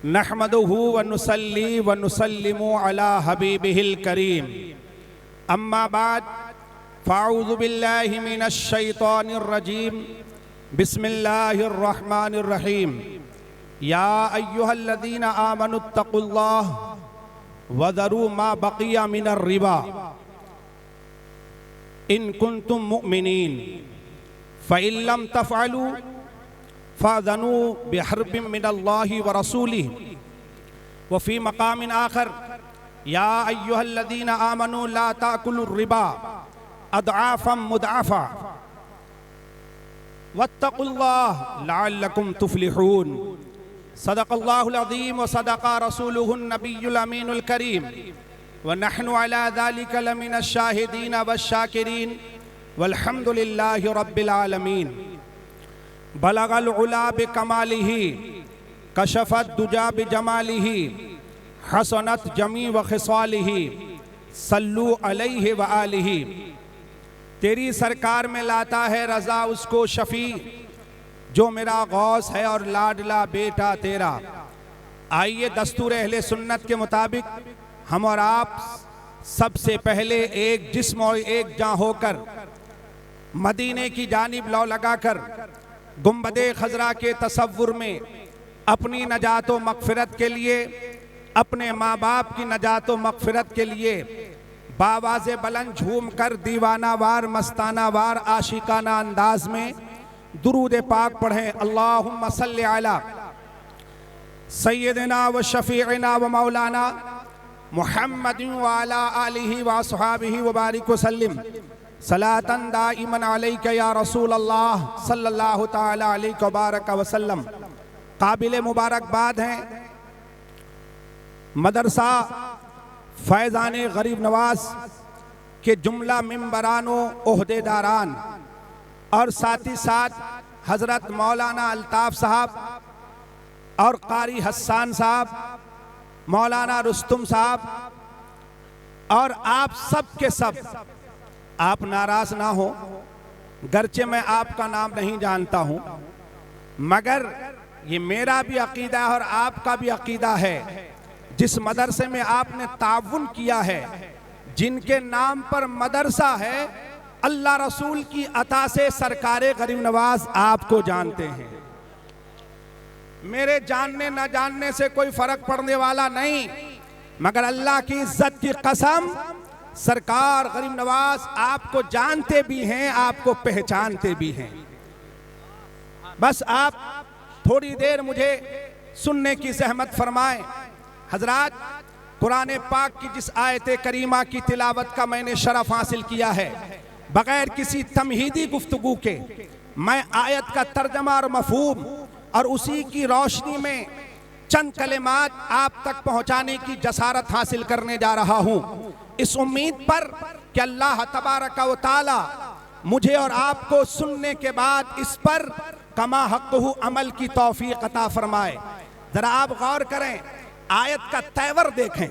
नहमदुहु व नुसल्ली व नुसल्लिमु अला हबीबिहिल करीम। अम्मा बाद फ़अऊज़ु बिल्लाहि मिनश शैतानिर रजीम। बिस्मिल्लाहिर रहमानिर रहीम। या अय्युहल्लज़ीना आमनुत्तक़ुल्लाह व ज़रू मा बक़िया मिनर रिबा इन कुंतुम मुमिनीन फ़इन लम तफ़अलू फ़अज़नू बिहर्बिम मिनल्लाहि व रसूलिही व फ़ी मक़ामिन आख़र या अय्युहल्लज़ीना आमनू ला ताकुलुर रिबा अदआफ़म मुदआफ़ा वत्तक़ुल्लाह लअल्लकुम तुफ़्लिहून। सदक़ल्लाहुल अज़ीम व सदक़ा रसूलुहुन नबियुल अमीनुल करीम व नहनु अला ज़ालिका लमिनश शाहिदीन वश्शाकिरीन वल्हम्दुलिल्लाहि रब्बिल आलमीन। बलगल उला बिकमालिही कशफत दुजा बिजमालिही हसनत जमी व खिसालिही सल्लू अलैहि व आलिही। तेरी सरकार में लाता है रज़ा उसको शफ़ी जो मेरा गौस है और लाडला बेटा तेरा। आइए दस्तूर अहले सुन्नत के मुताबिक हम और आप सबसे पहले एक जिस्म और एक जान होकर मदीने की जानिब लौ लगाकर गुंबदे खजरा के तसव्वुर में अपनी नजात व मग़फ़िरत के लिए, अपने माँ बाप की नजात व मग़फ़िरत के लिए बावाज़े बुलंद झूम कर दीवाना वार मस्ताना वार आशिकाना अंदाज में दुरूद पाक पढ़ें। अल्लाहुम्मा सल्लि अला सय्यदिना व शफ़ीइना व मौलाना मुहम्मदिन व अला आलिहि व अस्हाबिहि व बारिक व सल्लिम सलातन दाइमन अलैका या रसूल अल्लाह सल्लल्लाहु तआला अलैहि व बारक व सल्लम। काबिल मुबारकबाद हैं मदरसा फैज़ाने गरीब नवाज के जुमला मिंबरानो ओहदेदारान और साथ ही साथ हज़रत मौलाना अल्ताफ़ साहब और कारी हस्सान साहब, मौलाना रुस्तुम साहब और आप सब के सब। आप नाराज़ ना हो, गरचे मैं आपका नाम नहीं जानता हूँ, मगर ये मेरा भी अकीदा है और आपका भी अकीदा है। जिस मदरसे में आपने ताउन किया है, जिनके नाम पर मदरसा है, अल्लाह रसूल की अता से सरकारे गरीब नवाज आपको जानते हैं। मेरे जानने न जानने से कोई फर्क पड़ने वाला नहीं, मगर अल्लाह की इज्जत की कसम सरकार गरीब नवाज आपको जानते भी हैं, आपको पहचानते भी हैं। बस आप थोड़ी देर मुझे सुनने की ज़हमत फरमाएं। हजरात, कुरान पाक की जिस आयत करीमा की तिलावत का मैंने शरफ हासिल किया है, बगैर किसी तमहीदी गुफ्तगू के मैं आयत का तर्जमा और मफहूम और उसी की रोशनी में चंद कलिमात आप तक पहुंचाने की जसारत हासिल करने जा रहा हूं, इस उम्मीद पर कि अल्लाह तबारक व तआला मुझे और आपको सुनने के बाद इस पर कमा हक़्क़ुहु अमल की तौफीक अता फरमाए। जरा आप गौर करें, आयत का तेवर देखें,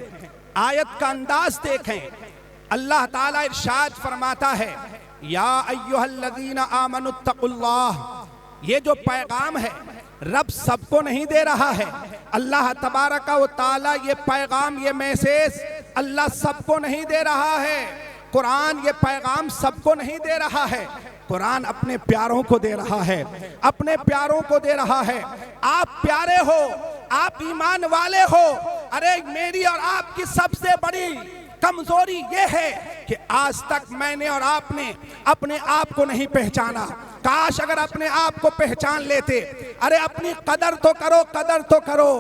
आयत का अंदाज देखें। अल्लाह ताला इरशाद फरमाता है, या अय्युहल्लज़ीना आमनुत्तक़ुल्लाह। ये जो पैगाम है रब सबको नहीं दे रहा है। अल्लाह तबारक व तआला ये पैगाम, ये मैसेज अल्लाह सबको नहीं दे रहा है। कुरान ये पैगाम सबको नहीं दे रहा है। कुरान अपने प्यारों को दे रहा है, अपने प्यारों को दे रहा है। आप प्यारे हो, आप ईमान वाले हो। अरे मेरी और आपकी सबसे बड़ी कमजोरी ये है कि आज तक मैंने और आपने अपने आप को नहीं पहचाना। काश अगर अपने आप को पहचान लेते। अरे अपनी कदर तो करो, कदर तो करो।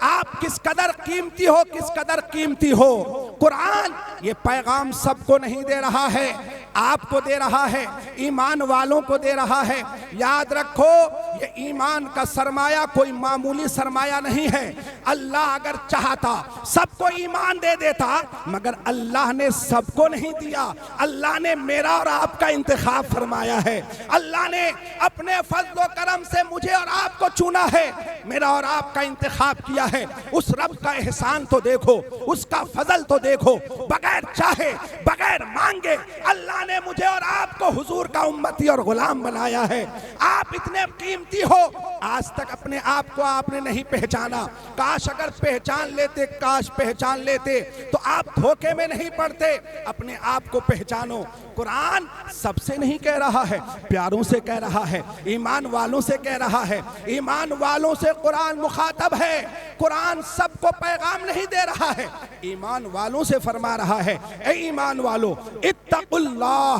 आप किस कदर कीमती हो, किस कदर कीमती हो। कुरान ये पैगाम सबको नहीं दे रहा है, आपको दे रहा है, ईमान वालों को दे रहा है। याद रखो, ये ईमान का सरमाया कोई मामूली सरमाया नहीं है। अल्लाह अगर चाहता सबको ईमान दे देता, मगर अल्लाह ने सबको नहीं दिया। अल्लाह ने मेरा और आपका इंतखाब फरमाया है। अल्लाह ने अपने फजल करम से मुझे और आपको चुना है, मेरा और आपका इंतखाब किया है। उस रब का एहसान तो देखो, उसका फजल तो देखो। बगैर चाहे, बगैर मांगे अल्लाह अल्लाह ने मुझे और आपको हुजूर का उम्मती और गुलाम बनाया है। आप इतने कीमती हो, आज तक अपने आप को आपने नहीं पहचाना। काश अगर पहचान लेते, काश पहचान लेते तो आप धोखे में नहीं पड़ते। अपने आप को पहचानो। कुरान सबसे नहीं कह रहा है, प्यारों से कह रहा है, ईमान वालों से कह रहा है। ईमान वालों से कुरान मुखातब है। कुरान सबको पैगाम नहीं दे रहा है, ईमान वालों से फरमा रहा है, ए ईमान वालों इत्तकुल्लाह।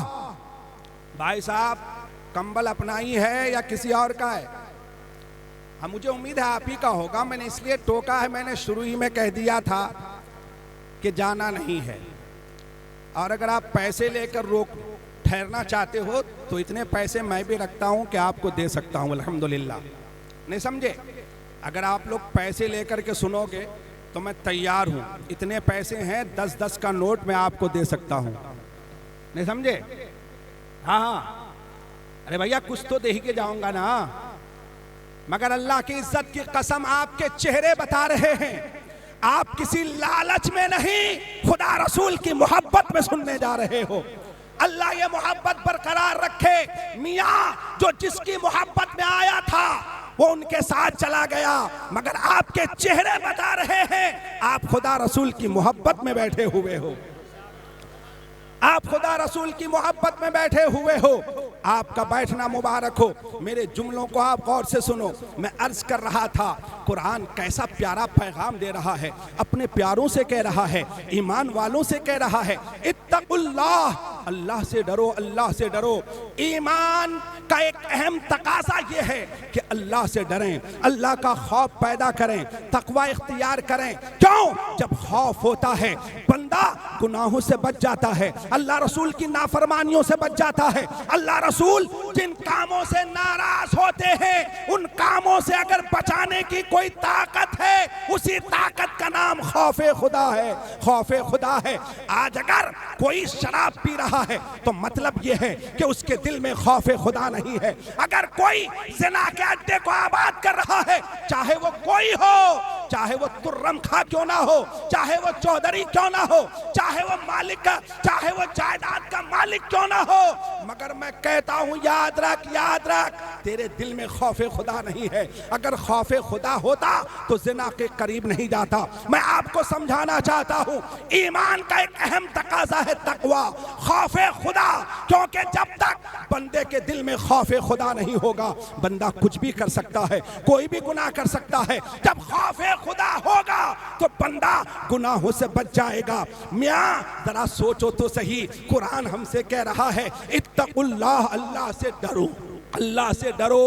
भाई साहब, कंबल अपना ही है या किसी और का है? हाँ, मुझे उम्मीद है आप ही का होगा। मैंने इसलिए टोका है, मैंने शुरू ही में कह दिया था कि जाना नहीं है। और अगर आप पैसे लेकर रोक ठहरना चाहते हो तो इतने पैसे मैं भी रखता हूं कि आपको दे सकता हूं, अल्हम्दुलिल्लाह। नहीं समझे? अगर आप लोग पैसे लेकर के सुनोगे तो मैं तैयार हूं। इतने पैसे हैं, 10-10 का नोट मैं आपको दे सकता हूं। नहीं समझे? हाँ हाँ, अरे भैया कुछ तो दे ही के जाऊंगा ना। मगर अल्लाह की इज्जत की कसम, आपके चेहरे बता रहे हैं, आप किसी लालच में नहीं, खुदा रसूल की मोहब्बत में सुनने जा रहे हो। अल्लाह ये मोहब्बत बरकरार रखे। मियाँ जो जिसकी मोहब्बत में आया था वो उनके साथ चला गया, मगर आपके चेहरे बता रहे हैं आप खुदा रसूल की मोहब्बत में बैठे हुए हो। आप खुदा रसूल की मोहब्बत में बैठे हुए हो। आपका बैठना मुबारक हो। मेरे जुमलों को आप गौर से सुनो। मैं अर्ज कर रहा था, कुरान कैसा प्यारा पैगाम दे रहा है, अपने प्यारों से कह रहा है, ईमान वालों से कह रहा है, इत्तकुल्लाह, अल्लाह से डरो, अल्लाह से डरो। ईमान का एक अहम तकाजा यह है कि अल्लाह से डरें, अल्लाह का खौफ पैदा करें, तकवा इख्तियार करें। क्यों? जब खौफ होता है बंदा गुनाहों से बच जाता है, अल्लाह रसूल की नाफरमानियों से बच जाता है। अल्लाह रसूल जिन कामों से नाराज होते हैं, उन कामों से अगर बचाने की कोई ताकत है, उसी ताकत का नाम खौफे खुदा है, खौफे खुदा है। आज अगर कोई शराब पी रहा है तो मतलब यह है कि उसके दिल में खौफे खुदा नहीं है। अगर कोई ज़िना के अड्डे को आबाद कर रहा है, चाहे वो कोई हो, चाहे वो तुर्रम खा क्यों ना हो, चाहे वो चौधरी क्यों ना हो, चाहे वो मालिक का, चाहे वो जायदाद का मालिक क्यों ना हो, मगर मैं कहता हूं याद रख, याद रख, तेरे दिल में खौफे खुदा नहीं है। अगर खौफे खुदा होता तो ज़िना के करीब नहीं जाता। मैं आपको समझाना चाहता हूं, ईमान का एक अहम तकाजा है तकवा, खौफे खुदा। क्योंकि जब तक बंदे के दिल में खौफे खुदा नहीं होगा, बंदा कुछ भी कर सकता है, कोई भी गुनाह कर सकता है। जब खौफे खुदा होगा तो बंदा गुनाहों से बच जाएगा। मियाँ जरा सोचो तो सही, कुरान हमसे कह रहा है इत्तकुल्लाह, अल्लाह से डरो, अल्लाह से डरो,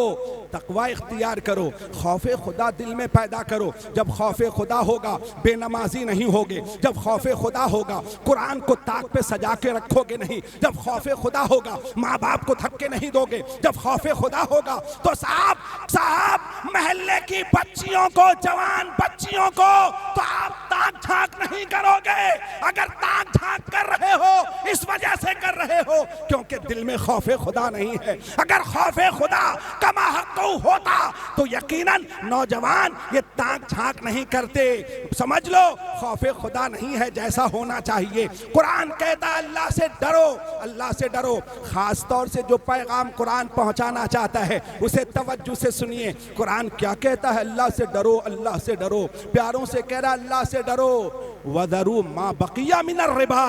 तकवा इख्तियार करो, खौफे खुदा दिल में पैदा करो। जब खौफे खुदा होगा बेनमाजी नहीं होगे, जब खौफे खुदा होगा कुरान को ताक पे सजा के रखोगे नहीं, जब खौफे खुदा होगा माँ बाप को धक्के नहीं दोगे, जब खौफे खुदा होगा तो साहब महल्ले की बच्चियों को, जवान बच्चियों को तो आप ताक झांक नहीं करोगे। अगर ताक झांक कर रहे हो इस वजह से कर रहे हो क्योंकि दिल में खौफे खुदा नहीं है। अगर खौफे खुदा कमा हक होता तो यकीनन नौजवान ये ताक झांक नहीं करते। समझ लो, खौफे खुदा नहीं है जैसा होना चाहिए। कुरान कहता है अल्लाह से डरो, अल्लाह से डरो। खास तौर से जो पैगाम कुरान पहुंचाना चाहता है उसे तवज्जो से सुनिए। कुरान क्या कहता है? अल्लाह से डरो, अल्लाह से डरो। प्यारों से कह रहा अल्लाह से डरो। वदरू मा बकिया मिनर रिबा,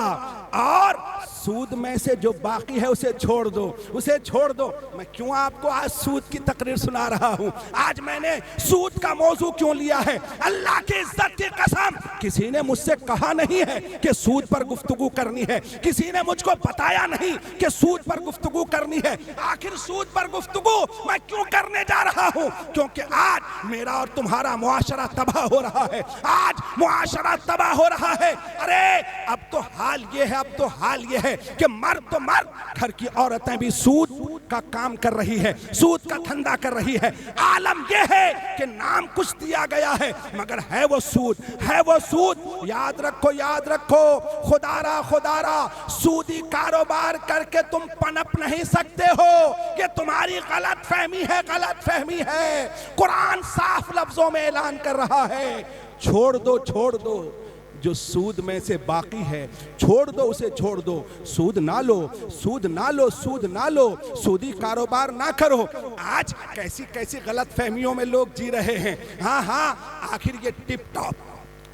और सूद में से जो बाकी है उसे छोड़ दो, उसे छोड़ दो। मैं क्यों आपको आज सूद की तकरीर सुना रहा हूं? आज मैंने सूद का मौजू क्यों लिया है? अल्लाह की इज्जत की कसम, किसी ने मुझसे कहा नहीं है कि सूद पर गुफ्तगू करनी है, किसी ने मुझको बताया नहीं कि सूद पर गुफ्तगू करनी है। आखिर सूद पर गुफ्तगू मैं क्यों करने जा रहा हूं? क्योंकि आज मेरा और तुम्हारा मुआशरा तबाह हो रहा है, आज मुआशरा तबाह हो रहा है। अरे अब तो हाल ये है, अब तो हाल ये है कि मर्द तो मर्द, घर की औरतें भी सूद का काम कर रही है, सूद का धंधा कर रही है। आलम यह है कि नाम कुछ दिया गया है मगर है वो सूद, है वो सूद। याद रखो, याद रखो, खुदारा खुदारा, सूदी कारोबार करके तुम पनप नहीं सकते हो। ये तुम्हारी गलत फहमी है, गलत फहमी है। कुरान साफ लफ्जों में ऐलान कर रहा है, छोड़ दो, छोड़ दो। जो सूद में से बाकी है छोड़ दो, उसे छोड़ दो। सूद ना लो, सूद ना लो, सूद ना लो, सूदी कारोबार ना करो। आज कैसी कैसी गलत फहमियों में लोग जी रहे हैं। हाँ हाँ, आखिर ये टिप टॉप,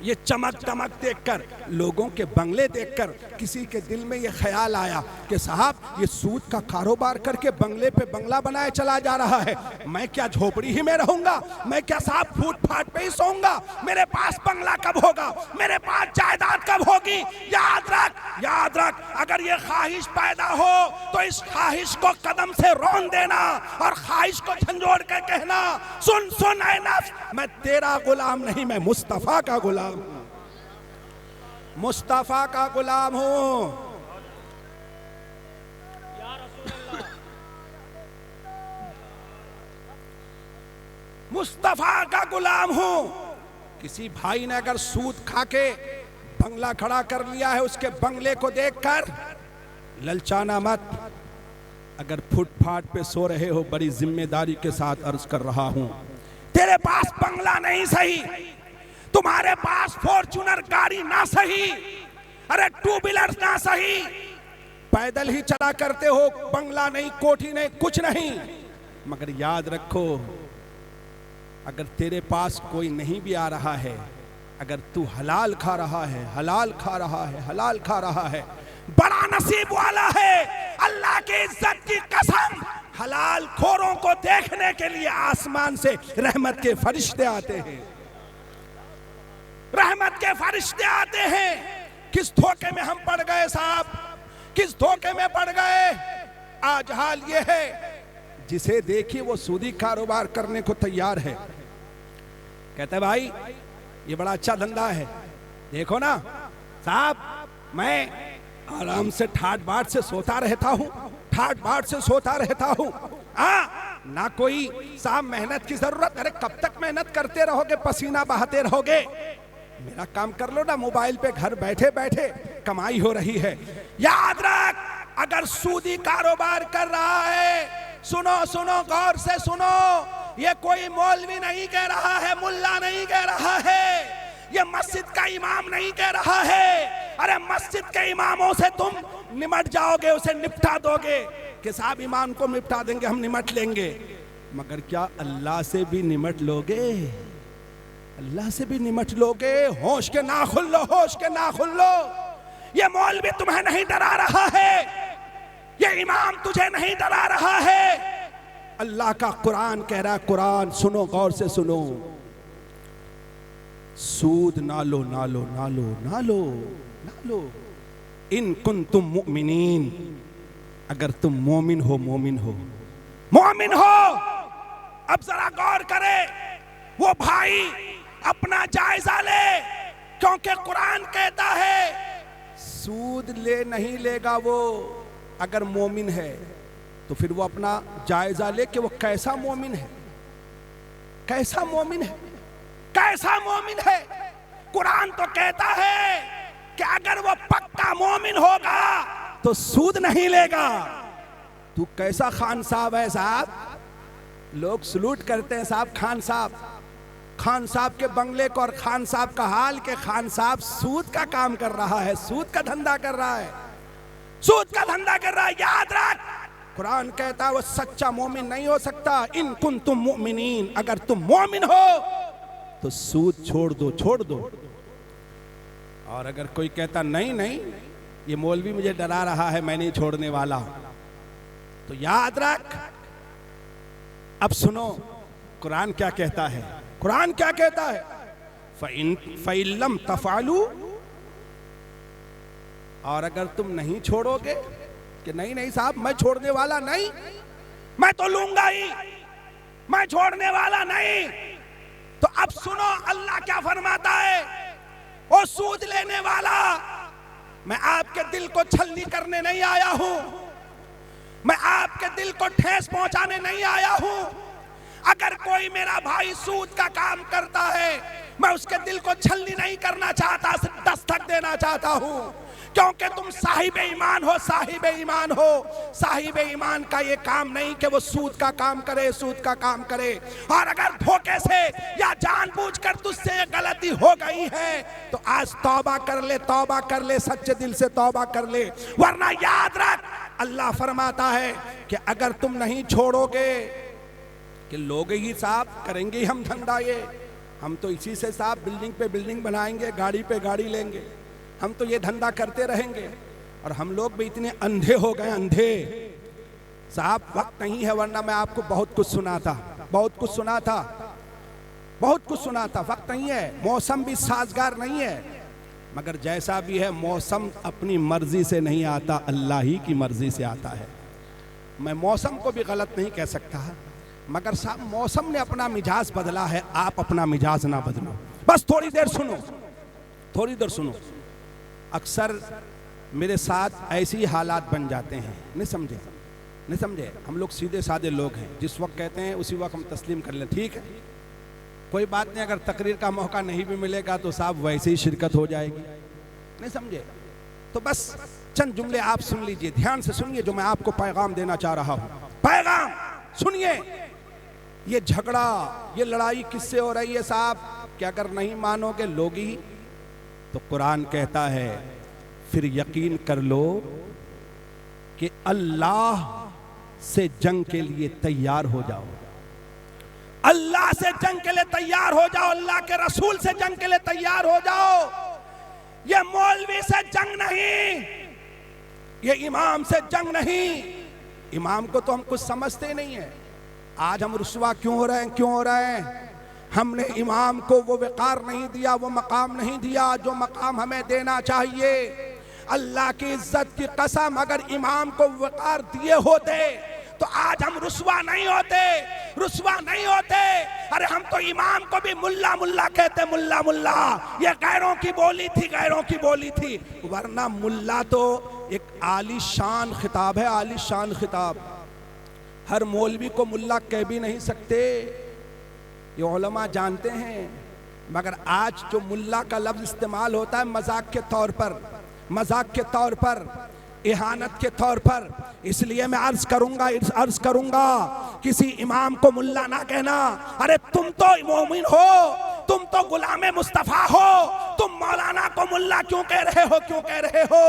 ये चमक चमक देखकर, लोगों के बंगले देखकर किसी के दिल में ये ख्याल आया कि साहब ये सूद का कारोबार करके बंगले पे बंगला बनाए चला जा रहा है, मैं क्या झोपड़ी ही में रहूंगा, मैं क्या साहब फुटपाथ पे ही सोऊंगा, मेरे पास बंगला कब होगा, मेरे पास जायदाद कब होगी। याद रख, अगर ये ख्वाहिश पैदा हो तो इस ख्वाहिश को कदम से रौन देना और ख्वाहिश को झंझोड़ कर कहना, सुन सुन ऐ नफ्स, मैं तेरा गुलाम नहीं, मैं मुस्तफा का गुलाम, मुस्तफा का गुलाम हूं। मुस्तफा का गुलाम हूं। किसी भाई ने अगर सूद खा के बंगला खड़ा कर लिया है, उसके बंगले को देखकर ललचाना मत। अगर फुटपाथ पे सो रहे हो, बड़ी जिम्मेदारी के साथ अर्ज कर रहा हूं, तेरे पास बंगला नहीं सही, तुम्हारे पास फॉर्च्यूनर गाड़ी ना सही, अरे टू व्हीलर ना सही, पैदल ही चला करते हो, बंगला नहीं, कोठी नहीं, कुछ नहीं, मगर याद रखो अगर तेरे पास कोई नहीं भी आ रहा है, अगर तू हलाल खा रहा है, हलाल खा रहा है, हलाल खा रहा है, बड़ा नसीब वाला है। अल्लाह की इज्जत की कसम, हलाल खोरों को देखने के लिए आसमान से रहमत के फरिश्ते आते हैं, रहमत के फरिश्ते आते हैं। किस धोखे में हम पड़ गए साहब, किस धोखे में पड़ गए। आज हाल ये है, जिसे देखिए वो सूदी कारोबार करने को तैयार है, कहते भाई ये बड़ा अच्छा धंधा है, देखो ना साहब, मैं आराम से ठाट बाट से सोता रहता हूँ, ठाट बाट से सोता रहता हूँ, ना कोई साहब मेहनत की जरूरत। अरे कब तक मेहनत करते रहोगे, पसीना बहाते रहोगे, मेरा काम कर लो ना, मोबाइल पे घर बैठे बैठे कमाई हो रही है। याद रख, अगर सूदी कारोबार कर रहा है, सुनो सुनो गौर से सुनो, ये कोई मौलवी नहीं कह रहा है, मुल्ला नहीं कह रहा है, ये मस्जिद का इमाम नहीं कह रहा है। अरे मस्जिद के इमामों से तुम निमट जाओगे, उसे निपटा दोगे कि साहब इमाम को निपटा देंगे, हम निमट लेंगे, मगर क्या अल्लाह से भी निमट लोगे? अल्लाह से भी निमट लोगे? होश के नाखुन लो, होश के नाखुन लो। ये मौलवी तुम्हें नहीं डरा रहा है, ये इमाम तुझे नहीं डरा रहा है, अल्लाह का कुरान कह रहा है। कुरान सुनो, गौर से सुनो, सूद ना लो, ना लो, ना लो, ना लो, ना लो। इन कुंतुम मुमिनीन, अगर तुम मोमिन हो, मोमिन हो, मोमिन हो। अब जरा गौर करे, वो भाई अपना जायजा ले, क्योंकि कुरान कहता है सूद ले नहीं लेगा वो, अगर मोमिन है तो फिर वो अपना जायजा ले कि वो कैसा मोमिन है, कैसा मोमिन है, कैसा मोमिन है। कुरान तो कहता है कि अगर वो पक्का मोमिन होगा तो सूद नहीं लेगा। तू कैसा खान साहब है साहब, लोग सलूट करते हैं साहब, खान साहब, खान साहब के बंगले को, और खान साहब का हाल के खान साहब सूद का काम कर रहा है, सूद का धंधा कर रहा है, सूद का धंधा कर रहा है। याद रख, कुरान कहता है वो सच्चा मोमिन नहीं हो सकता। इन कुंतुम मुमिनीन, अगर तुम मोमिन हो तो सूद छोड़ दो, छोड़ दो। और अगर कोई कहता नहीं नहीं ये मौलवी मुझे डरा रहा है, मैं नहीं छोड़ने वाला, तो याद रख, अब सुनो कुरान क्या कहता है। कुरान क्या कहता है, फ़इल्लम तफ़अलू, और अगर तुम नहीं छोड़ोगे कि नहीं नहीं साहब मैं छोड़ने वाला नहीं, मैं तो लूंगा ही, मैं छोड़ने वाला नहीं, तो अब सुनो अल्लाह क्या फरमाता है। ओ सूद लेने वाला, मैं आपके दिल को छलनी करने नहीं आया हूं, मैं आपके दिल को ठेस पहुंचाने नहीं आया हूं। अगर कोई मेरा भाई सूद का काम करता है, मैं उसके दिल को छलनी नहीं करना चाहता, सिर्फ दस्तक देना चाहता हूं क्योंकि तुम साहिब ईमान हो, साहिब ईमान हो। साहिब ईमान का ये काम नहीं कि वो सूद का काम करे, सूद का काम करे। और अगर धोखे से या जानबूझकर तुझसे ये गलती हो गई है तो आज तौबा कर ले, तौबा कर ले, सच्चे दिल से तौबा कर ले। वरना याद रख, अल्लाह फरमाता है कि अगर तुम नहीं छोड़ोगे कि लोग ही साहब करेंगे हम धंधा, ये हम तो इसी से साहब बिल्डिंग पे बिल्डिंग बनाएंगे, गाड़ी पे गाड़ी लेंगे, हम तो ये धंधा करते रहेंगे। और हम लोग भी इतने अंधे हो गए, अंधे साहब। वक्त नहीं है, वरना मैं आपको बहुत कुछ सुना था, बहुत कुछ सुना था, बहुत कुछ सुना था। वक्त नहीं है, मौसम भी साजगार नहीं है। मगर जैसा भी है, मौसम अपनी मर्जी से नहीं आता, अल्लाह ही की मर्जी से आता है। मैं मौसम को भी गलत नहीं कह सकता, मगर साहब मौसम ने अपना मिजाज बदला है, आप अपना मिजाज ना बदलो। बस थोड़ी देर सुनो, थोड़ी देर सुनो। अक्सर मेरे साथ ऐसे ही हालात बन जाते हैं, नहीं समझे, नहीं समझे। हम लोग सीधे साधे लोग हैं, जिस वक्त कहते हैं उसी वक्त हम तस्लीम कर लें, ठीक है, कोई बात नहीं। अगर तकरीर का मौका नहीं भी मिलेगा तो साहब वैसे ही शिरकत हो जाएगी, नहीं समझे। तो बस चंद जुमले आप सुन लीजिए, ध्यान से सुनिए जो मैं आपको पैगाम देना चाह रहा हूं। पैगाम सुनिए। ये झगड़ा, ये लड़ाई किससे हो रही है साहब? कि अगर नहीं मानोगे लोगी तो कुरान कहता है फिर यकीन कर लो कि अल्लाह से जंग के लिए तैयार हो जाओ। अल्लाह से जंग के लिए तैयार हो जाओ, अल्लाह के रसूल से जंग के लिए तैयार हो जाओ। ये मौलवी से जंग नहीं, ये इमाम से जंग नहीं। इमाम को तो हम कुछ समझते ही नहीं है। आज हम रुसवा क्यों हो रहे हैं, क्यों हो रहे हैं? हमने इमाम को वो वक़ार नहीं दिया, वो मकाम नहीं दिया जो मकाम हमें देना चाहिए। अल्लाह की इज्जत की कसम, अगर इमाम को वक़ार दिए होते तो आज हम रुसवा नहीं होते, रुसवा नहीं होते। अरे हम तो इमाम को भी मुल्ला मुल्ला कहते, मुल्ला मुल्ला। ये गैरों की बोली थी, गैरों की बोली थी। वरना मुल्ला तो एक आलीशान खिताब है, आलीशान खिताब। हर मौलवी को मुल्ला कह भी नहीं सकते, ये उलमा जानते हैं। मगर आज जो मुल्ला का लफ्ज इस्तेमाल होता है मजाक के तौर पर, मजाक के तौर पर, इहानत के तौर पर। इसलिए मैं अर्ज करूंगा किसी इमाम को मुल्ला ना कहना। अरे तुम तो मोमिन हो, तुम तो गुलामे मुस्तफा हो, तुम मौलाना को मुल्ला क्यों कह रहे हो, क्यों कह रहे हो?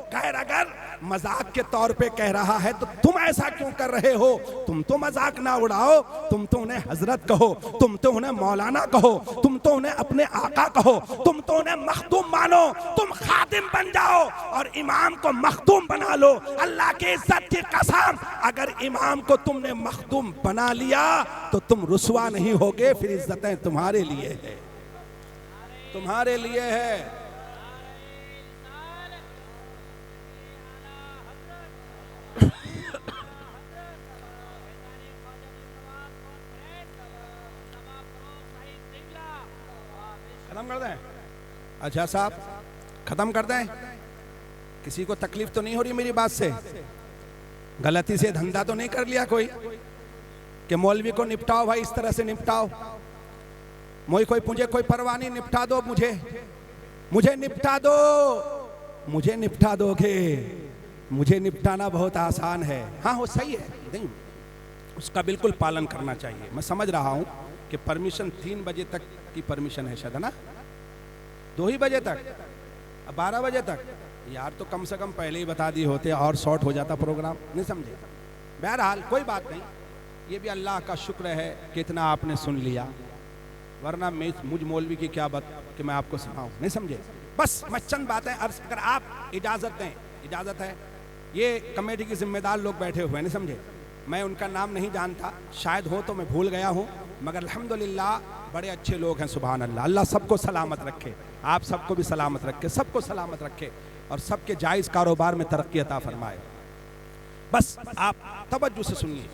खैर अगर मजाक के तौर पे कह रहा है तो तुम ऐसा क्यों कर रहे हो? तुम तो मजाक ना उड़ाओ, तुम तो उन्हें हजरत कहो, तुम तो उन्हें मौलाना कहो, तुम तो उन्हें अपने आका कहो, तुम तो उन्हें मखदूम मानो, तुम खादिम बन जाओ और इमाम को मखदूम बना लो। अल्लाह की इज्जत की कसम, अगर इमाम को तुमने मखदूम बना लिया तो तुम रुसवा नहीं होगे। फिर इज्जतें तुम्हारे लिए है, तुम्हारे लिए है। खत्म कर दें? अच्छा साहब खत्म कर दें? किसी को तकलीफ तो नहीं हो रही मेरी बात से? गलती से धंधा तो नहीं कर लिया कोई कि मौलवी को निपटाओ भाई, इस तरह से निपटाओ, मुझे कोई परवाह नहीं, निपटा दो, मुझे निपटा दो, मुझे निपटा दोगे? मुझे निपटाना बहुत आसान है। हाँ हो सही है, नहीं उसका बिल्कुल पालन करना चाहिए। मैं समझ रहा हूँ कि परमिशन 3 बजे तक की परमिशन है शायद, है ना? 2 ही बजे तक, 12 बजे तक। यार तो कम से कम पहले ही बता दिए होते और शॉर्ट हो जाता प्रोग्राम, नहीं समझे? बहरहाल कोई बात नहीं, ये भी अल्लाह का शुक्र है कि इतना आपने सुन लिया, वरना मुझ मौलवी की क्या बात कि मैं आपको सुनाऊं, नहीं समझे? बस मैं चंद बातें अर्ज, अगर आप इजाज़त दें, इजाज़त है। ये कमेटी के जिम्मेदार लोग बैठे हुए हैं, नहीं समझे? मैं उनका नाम नहीं जानता, शायद हो तो मैं भूल गया हूँ, मगर अल्हम्दुलिल्लाह बड़े अच्छे लोग हैं। सुभान अल्लाह, अल्लाह सबको सलामत रखे, आप सबको भी सलामत रखे, सबको सलामत रखे और सबके जायज़ कारोबार में तरक्की अता फरमाए। बस आप तवज्जो से सुनिए।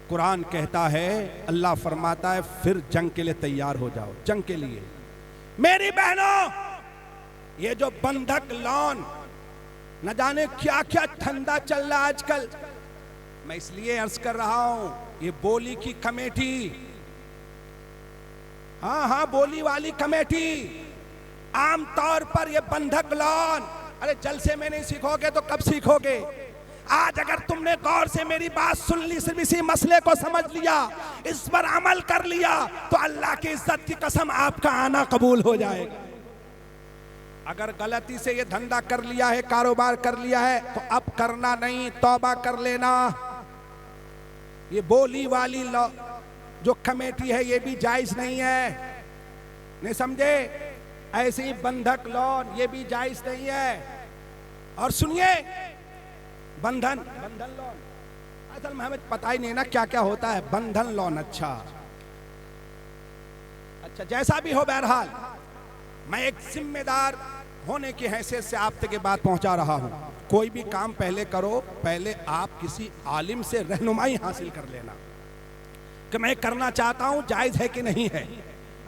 कुरान कहता है, अल्लाह फरमाता है फिर जंग के लिए तैयार हो जाओ। जंग के लिए मेरी बहनों, ये जो बंधक लोन, न जाने क्या क्या धंधा चल रहा है आजकल, मैं इसलिए अर्ज कर रहा हूं, ये बोली की कमेटी, हाँ बोली वाली कमेटी, आमतौर पर ये बंधक लोन अरे जलसे में नहीं सीखोगे तो कब सीखोगे? आज अगर तुमने गौर से मेरी बात सुन ली, सिर्फ इसी मसले को समझ लिया, इस पर अमल कर लिया, तो अल्लाह की इज्जत की कसम आपका आना कबूल हो जाएगा। अगर गलती से ये धंधा कर लिया है, कारोबार कर लिया है, तो अब करना नहीं, तौबा कर लेना। ये बोली वाली जो कमेटी है ये भी जायज नहीं है, नहीं समझे? ऐसे ही बंधक लोन ये भी जायज नहीं है। और सुनिए, बंधन लोन, असल में हमें पता ही नहीं ना क्या क्या होता है बंधन लोन। अच्छा जैसा भी हो, बहरहाल मैं एक जिम्मेदार होने की हैसियत से आप तक ये बात पहुंचा रहा हूं। कोई भी काम पहले करो, पहले आप किसी आलिम से रहनुमाई हासिल कर लेना कि मैं करना चाहता हूं, जायज है कि नहीं है।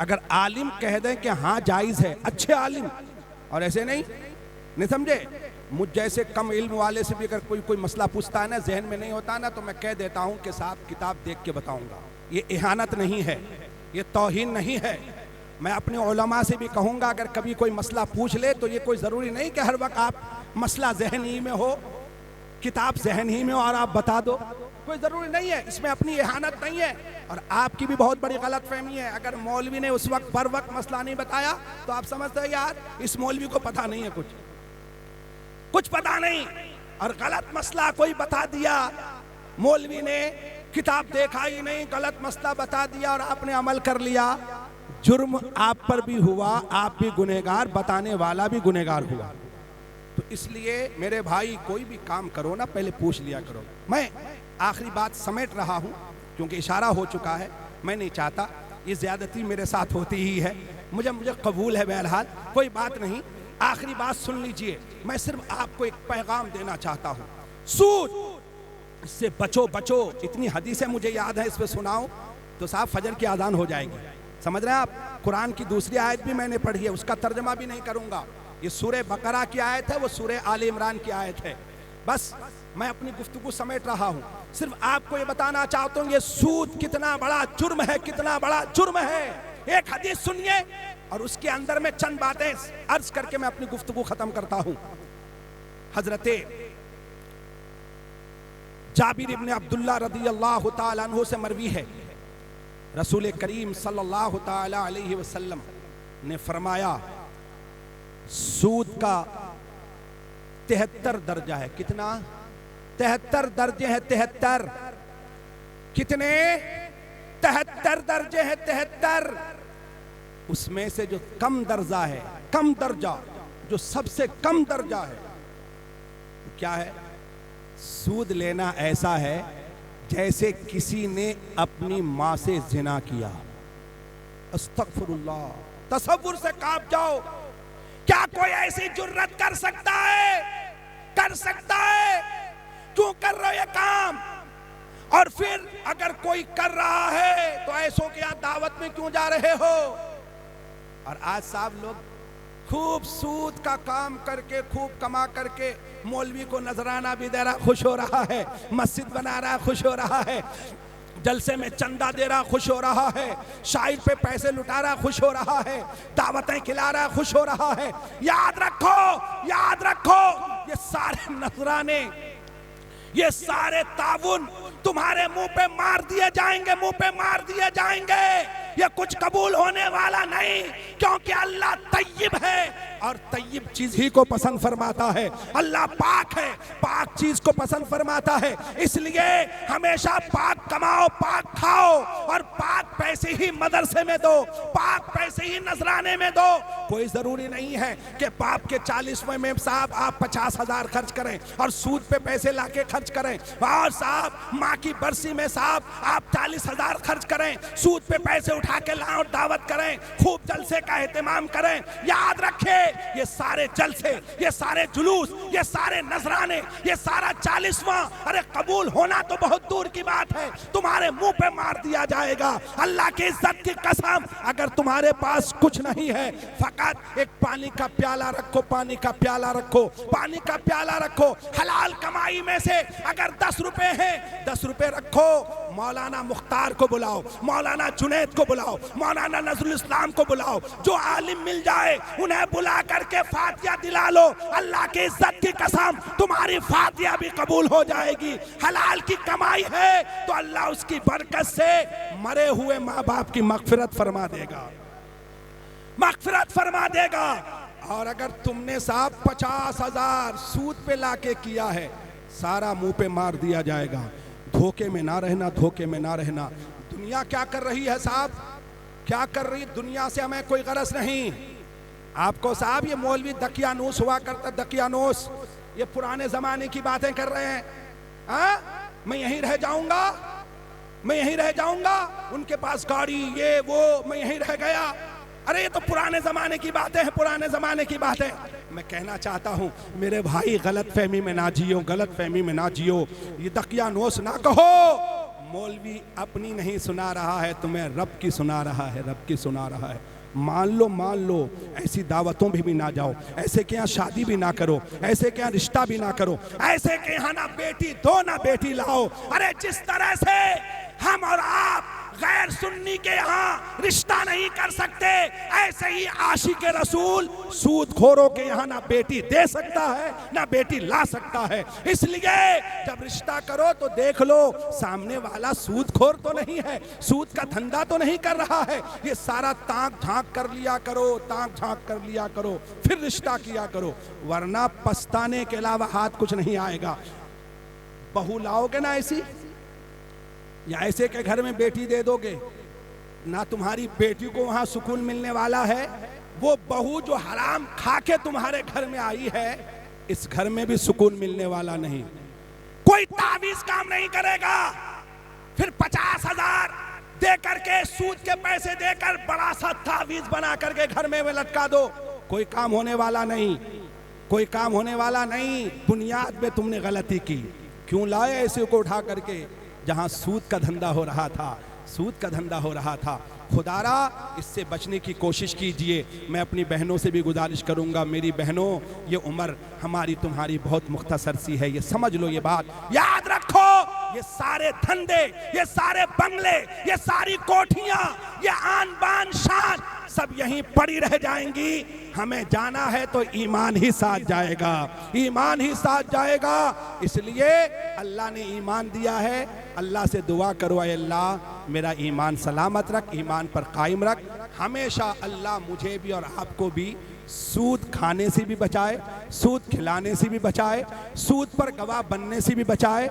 अगर आलिम कह दें कि हाँ जायज है, अच्छे आलिम, और ऐसे नहीं समझे। मुझ जैसे कम इल्म वाले से भी अगर कोई मसला पूछता है ना, जहन में नहीं होता ना, तो मैं कह देता हूं कि साहब किताब देख के बताऊंगा। ये इहानत नहीं है, ये तौहीन नहीं है। मैं अपने उलमा से भी कहूंगा, अगर कभी कोई मसला पूछ ले तो ये कोई ज़रूरी नहीं कि हर वक्त आप मसला जहन ही में हो, किताब जहन ही में और आप बता दो, कोई ज़रूरी नहीं है। इसमें अपनी इहानत नहीं है। और आपकी भी बहुत बड़ी गलत फहमी है, अगर मौलवी ने उस वक्त बर वक्त मसला नहीं बताया तो आप समझते हैं यार इस मौलवी को पता नहीं है, कुछ पता नहीं, और गलत मसला कोई बता दिया, मौलवी ने किताब देखा ही नहीं, गलत मसला बता दिया और आपने अमल कर लिया, जुर्म आप पर भी हुआ, आप भी गुनहगार, बताने वाला भी गुनहगार हुआ। तो इसलिए मेरे भाई, कोई भी काम करो ना, पहले पूछ लिया करो। मैं आखिरी बात समेट रहा हूं क्योंकि इशारा हो चुका है, मैं नहीं चाहता ये ज्यादती मेरे साथ होती ही है, मुझे कबूल है, बहरहाल कोई बात नहीं। आखिरी बात सुन लीजिए, मैं सिर्फ आपको एक पैगाम देना चाहता हूं, सूद, इससे बचो। इतनी हदीसें मुझे याद है, इस पे सुनाओ तो साहब फजर की आजान हो जाएगी। समझ रहे हैं आप? कुरान की दूसरी आयत भी मैंने पढ़ी है, उसका तर्जमा भी नहीं करूंगा। ये सूरह बकरा की आयत है, वो सूरह आले इमरान की आयत है। बस मैं अपनी गुफ्तगू समेट रहा हूं, सिर्फ आपको ये बताना चाहता हूं ये सूद कितना बड़ा जुर्म है, कितना बड़ा जुर्म है। एक हदीस सुनिए और उसके अंदर में चंद बातें अर्ज करके मैं अपनी गुफ्तगू खत्म करता हूं। हजरते जाबिर इब्ने अब्दुल्लाह रदियल्लाहु ताला अन्हु से मरवी है, रसूल करीम सल्लल्लाहु ताला अलैहि वसल्लम ने फरमाया, सूद का 73 दर्जा है। कितना? 73 दर्जे हैं। 73 कितने? 73 दर्जे हैं। 73 उसमें से जो कम दर्जा है, कम दर्जा, जो सबसे कम दर्जा है, क्या है? सूद लेना ऐसा है जैसे किसी ने अपनी मां से जिना किया। अस्तगफिरुल्लाह, तसव्वुर से कांप जाओ। क्या कोई ऐसी जुर्रत कर सकता है? कर सकता है? क्यों कर रहे हो ये काम? और फिर अगर कोई कर रहा है तो ऐसों के यहाँ दावत में क्यों जा रहे हो? और आज साहब लोग खूब सूद का काम करके, खूब कमा करके मौलवी को नजराना भी दे रहा, खुश हो रहा है, मस्जिद बना रहा, खुश हो रहा है, जलसे में चंदा दे रहा, खुश हो रहा है, शायर पे पैसे लुटा रहा, खुश हो रहा है, दावतें खिला रहा, खुश हो रहा है। याद रखो, ये सारे नजराने, ये सारे ताउन तुम्हारे मुंह पे मार दिए जाएंगे, मुंह पे मार दिए जाएंगे। ये कुछ कबूल होने वाला नहीं, क्योंकि अल्लाह तय्यब है और तय्यब चीज ही को पसंद फरमाता है। अल्लाह पाक है, पाक चीज को पसंद फरमाता है। इसलिए हमेशा पाक कमाओ, पाक खाओ और पाक पैसे ही मदरसे में दो, पाक पैसे ही नजराने में दो। कोई जरूरी नहीं है कि बाप के 40वें में साहब आप 50,000 खर्च करें और सूद पे पैसे लाके खर्च करें, और साहब माँ की बरसी में साहब आप 40,000 खर्च करें, सूद पे पैसे उठा के लाएं और दावत करें, खूब जलसे का एहतमाम करें। याद रखें, ये सारे जलसे, ये सारे जुलूस, ये सारे नजराने, ये सारा 40वां, अरे कबूल होना तो बहुत दूर की बात है, तुम्हारे मुंह पे मार दिया जाएगा। अल्लाह की इज्जत की कसम, अगर तुम्हारे पास कुछ नहीं है, फकत एक पानी का प्याला रखो, पानी का प्याला रखो, पानी का प्याला रखो। हलाल कमाई में से अगर 10 रुपए हैं, 10 रुपए रखो। मौलाना मुख्तार को बुलाओ, मौलाना जुनैद को बुलाओ, मौलाना नजरुल इस्लाम को बुलाओ, जो आलिम मिल जाए उन्हें बुला करके फातिया दिला लो। अल्लाह की इज्जत की कसम तुम्हारी फातिया भी कबूल हो जाएगी। हलाल की कमाई है तो अल्लाह उसकी बरकत से मरे हुए माँ बाप की मगफिरत फरमा देगा, मगफिरत फरमा देगा। और अगर तुमने साहब 50,000 सूद पे लाके किया है, सारा मुंह पे मार दिया जाएगा। धोखे में ना रहना, धोखे में ना रहना। दुनिया क्या कर रही है साहब, क्या कर रही? दुनिया से हमें कोई गरज नहीं। आपको साहब ये मौलवी दकियानूस हुआ करता, दकियानूस, ये पुराने जमाने की बातें कर रहे हैं। मैं यहीं रह जाऊंगा, मैं यहीं रह जाऊंगा, उनके पास गाड़ी ये वो, मैं यहीं रह गया। अरे ये तो पुराने जमाने की बातें हैं, पुराने जमाने की बातें। मैं कहना चाहता हूं मेरे भाई, गलत फहमी में ना जियो, गलत फहमी में ना जियो। ये दकियानूस ना कहो। मौलवी अपनी नहीं सुना रहा है, तुम्हें रब की सुना रहा है, रब की सुना रहा है। मान लो, मान लो। ऐसी दावतों भी ना जाओ, ऐसे के यहाँ शादी भी ना करो, ऐसे के यहाँ रिश्ता भी ना करो, ऐसे के यहाँ ना बेटी दो ना बेटी लाओ। अरे जिस तरह से हम और आप गैर सुन्नी के यहाँ रिश्ता नहीं कर सकते, ऐसे ही आशिक रसूल सूदखोरों के यहाँ ना बेटी दे सकता है ना बेटी ला सकता है। इसलिए जब रिश्ता करो तो देख लो सामने वाला सूदखोर तो नहीं है, सूद का धंधा तो नहीं कर रहा है। ये सारा ताक झांक कर लिया करो, ताक झांक कर लिया करो, फिर रिश्ता किया करो, वरना पछताने के अलावा हाथ कुछ नहीं आएगा। बहू लाओगे ना ऐसी, या ऐसे के घर में बेटी दे दोगे ना, तुम्हारी बेटी को वहां सुकून मिलने वाला है। वो बहू जो हराम खा के तुम्हारे घर में आई है, इस घर में भी सुकून मिलने वाला नहीं। कोई तावीज काम नहीं करेगा। फिर 50,000 दे करके, सूद के पैसे देकर बड़ा सा तावीज बना करके घर में लटका दो, कोई काम होने वाला नहीं, कोई काम होने वाला नहीं। बुनियाद में तुमने गलती की। क्यों लाए ऐसे को उठा करके जहां सूद का धंधा हो रहा था, सूद का धंधा हो रहा था। खुदारा इससे बचने की कोशिश कीजिए। मैं अपनी बहनों से भी गुजारिश करूंगा, मेरी बहनों, ये उम्र हमारी तुम्हारी बहुत मुख्तसर सी है, ये समझ लो, ये बात याद रखो। ये सारे धंधे, ये सारे बंगले, ये सारी कोठियां, ये आन बान शान सब यहीं पड़ी रह जाएंगी। हमें जाना है तो ईमान ही साथ जाएगा, ईमान ही साथ जाएगा। इसलिए अल्लाह ने ईमान दिया है, अल्लाह से दुआ करो, ऐ अल्लाह मेरा ईमान सलामत रख, ईमान पर कायम रख। हमेशा अल्लाह मुझे भी और आपको भी सूद खाने से भी बचाए, सूद खिलाने से भी बचाए, सूद पर गवाह बनने से भी बचाए।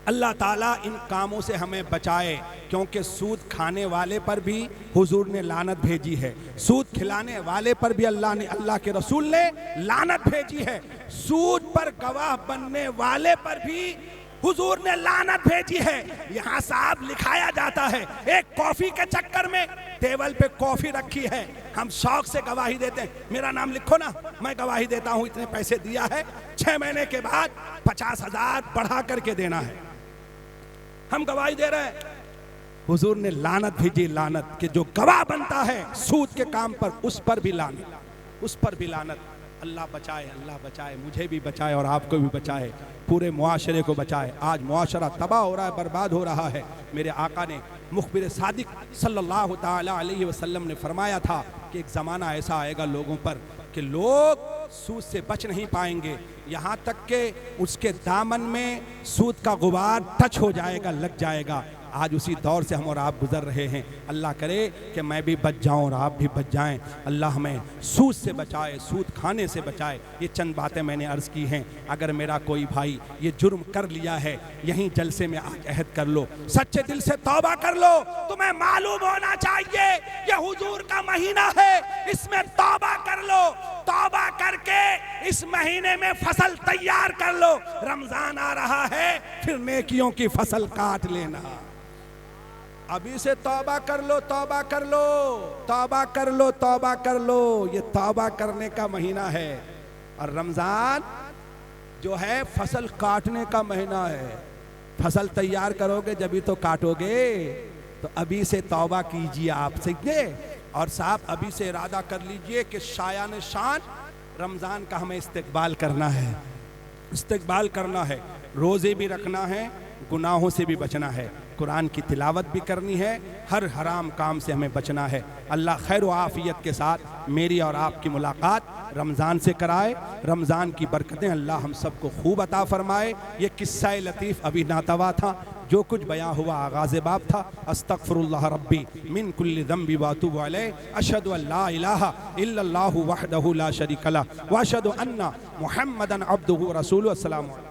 अल्लाह ताला इन कामों से हमें बचाए, क्योंकि सूद खाने वाले पर भी हुजूर ने लानत भेजी है, सूद खिलाने वाले पर भी अल्लाह के रसूल ने लानत भेजी है, सूद पर गवाह बनने वाले पर भी हुजूर ने लानत भेजी है। यहाँ साहब लिखाया जाता है, एक कॉफी के चक्कर में टेबल पे कॉफी रखी है, हम शौक से गवाही देते हैं, मेरा नाम लिखो ना, मैं गवाही देता हूँ, इतने पैसे दिया है, 6 महीने के बाद 50,000 बढ़ा करके देना है, हम गवाही दे रहे हैं। हुजूर ने लानत भेजी, लानत कि जो गवाह बनता है सूद के काम पर, उस पर भी लानत, उस पर भी लानत। अल्लाह बचाए, अल्लाह बचाए, मुझे भी बचाए और आपको भी बचाए, पूरे मुआशरे को बचाए। आज मुआशरा तबाह हो रहा है, बर्बाद हो रहा है। मेरे आका ने, मुखबिर सादिक सल्लल्लाहु ताला अलैहि वसल्लम ने फरमाया था कि एक ज़माना ऐसा आएगा लोगों पर कि लोग सूद से बच नहीं पाएंगे, यहाँ तक कि उसके दामन में सूद का गुबार टच हो जाएगा, लग जाएगा। आज उसी दौर से हम और आप गुजर रहे हैं। अल्लाह करे कि मैं भी बच जाऊं और आप भी बच जाएं। अल्लाह हमें सूद से बचाए, सूद खाने से बचाए। ये चंद बातें मैंने अर्ज़ की हैं। अगर मेरा कोई भाई ये जुर्म कर लिया है, यहीं जलसे में आज अहद कर लो, सच्चे दिल से तौबा कर लो। तुम्हें मालूम होना चाहिए ये हुजूर का महीना है, इसमें तौबा कर लो। तौबा करके इस महीने में फसल तैयार कर लो। रमजान आ रहा है, फिर नेकियों की फसल काट लेना। अभी से तौबा कर लो, तौबा कर लो, तौबा कर लो, तौबा कर लो। ये तौबा करने का महीना है। और रमजान जो है फसल काटने का महीना है। फसल तैयार करोगे जब ही तो काटोगे। तो अभी से तौबा कीजिए। आप सीखे और साहब अभी से इरादा कर लीजिए कि शायान शान रमज़ान का हमें इस्तकबाल करना है, इस्तकबाल करना है, रोज़े भी रखना है, गुनाहों से भी बचना है, कुरान की तिलावत भी करनी है, हर हराम काम से हमें बचना है। अल्लाह खैर व आफियत के साथ मेरी और आपकी मुलाकात रमज़ान से कराए। रमज़ान की बरकतें अल्लाह हम सबको खूब अता फरमाए। ये किस्सा लतीफ़ अभी नातवा था, जो कुछ बयां हुआ आगाज़ बाब था। अस्तगफिरुल्लाह रब्बी मिन कुल्लि ज़ंबि व अतूबु अलैहि, अशहदु अल्ला इलाहा इल्लल्लाहु वहदहु ला शरीका लह व अशहदु अन्ना मुहम्मदन अब्दुहु व रसूलुहु। अस्सलामु अलैकुम।